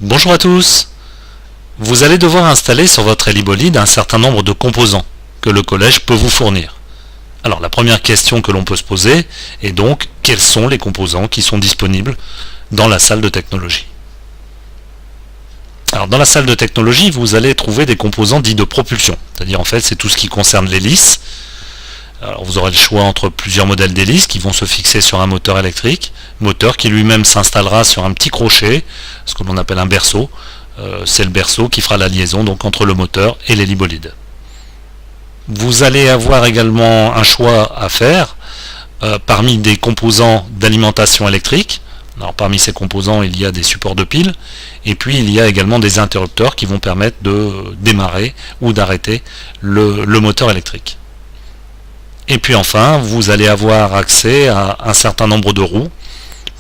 Bonjour à tous. Vous allez devoir installer sur votre hélibolide un certain nombre de composants que le collège peut vous fournir. Alors la première question que l'on peut se poser est donc quels sont les composants qui sont disponibles dans la salle de technologie. Alors dans la salle de technologie, vous allez trouver des composants dits de propulsion, c'est-à-dire en fait c'est tout ce qui concerne l'hélice. Alors vous aurez le choix entre plusieurs modèles d'hélice qui vont se fixer sur un moteur électrique, moteur qui lui-même s'installera sur un petit crochet, ce que l'on appelle un berceau. C'est le berceau qui fera la liaison donc entre le moteur et l'hélibolide. Vous allez avoir également un choix à faire parmi des composants d'alimentation électrique. Alors parmi ces composants, il y a des supports de piles, et puis il y a également des interrupteurs qui vont permettre de démarrer ou d'arrêter le moteur électrique. Et puis enfin, vous allez avoir accès à un certain nombre de roues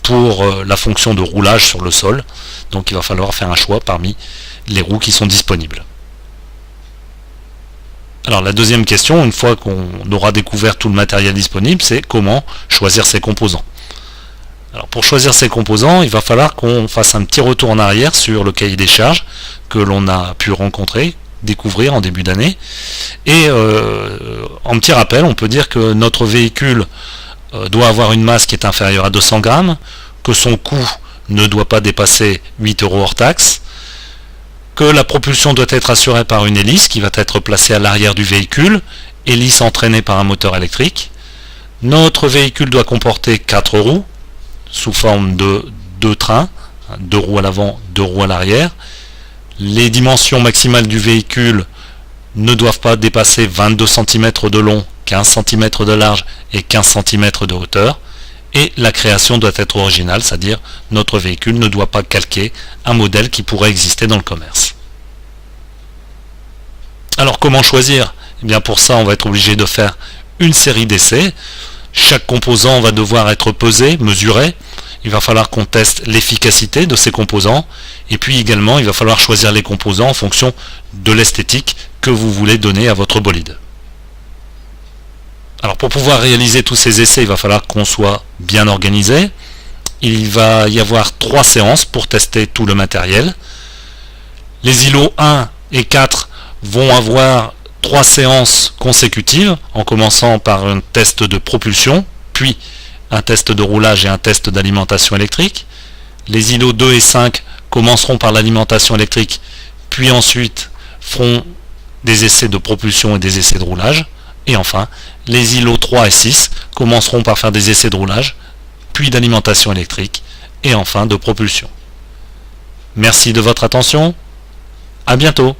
pour la fonction de roulage sur le sol. Donc il va falloir faire un choix parmi les roues qui sont disponibles. Alors la deuxième question, une fois qu'on aura découvert tout le matériel disponible, c'est comment choisir ces composants. Alors pour choisir ces composants, il va falloir qu'on fasse un petit retour en arrière sur le cahier des charges que l'on a pu découvrir en début d'année. Et en petit rappel, on peut dire que notre véhicule doit avoir une masse qui est inférieure à 200 grammes, que son coût ne doit pas dépasser 8 € hors taxe, que la propulsion doit être assurée par une hélice qui va être placée à l'arrière du véhicule, hélice entraînée par un moteur électrique. Notre véhicule doit comporter 4 roues, sous forme de 2 trains, 2 roues à l'avant, 2 roues à l'arrière. Les dimensions maximales du véhicule ne doivent pas dépasser 22 cm de long, 15 cm de large et 15 cm de hauteur. Et la création doit être originale, c'est-à-dire notre véhicule ne doit pas calquer un modèle qui pourrait exister dans le commerce. Alors comment choisir ? Eh bien pour ça, on va être obligé de faire une série d'essais. Chaque composant va devoir être pesé, mesuré. Il va falloir qu'on teste l'efficacité de ces composants. Et puis également, il va falloir choisir les composants en fonction de l'esthétique que vous voulez donner à votre bolide. Alors pour pouvoir réaliser tous ces essais, il va falloir qu'on soit bien organisé. Il va y avoir 3 séances pour tester tout le matériel. Les îlots 1 et 4 vont avoir 3 séances consécutives, en commençant par un test de propulsion, puis un test de roulage et un test d'alimentation électrique. Les îlots 2 et 5 commenceront par l'alimentation électrique, puis ensuite feront des essais de propulsion et des essais de roulage. Et enfin, les îlots 3 et 6 commenceront par faire des essais de roulage, puis d'alimentation électrique, et enfin de propulsion. Merci de votre attention. À bientôt.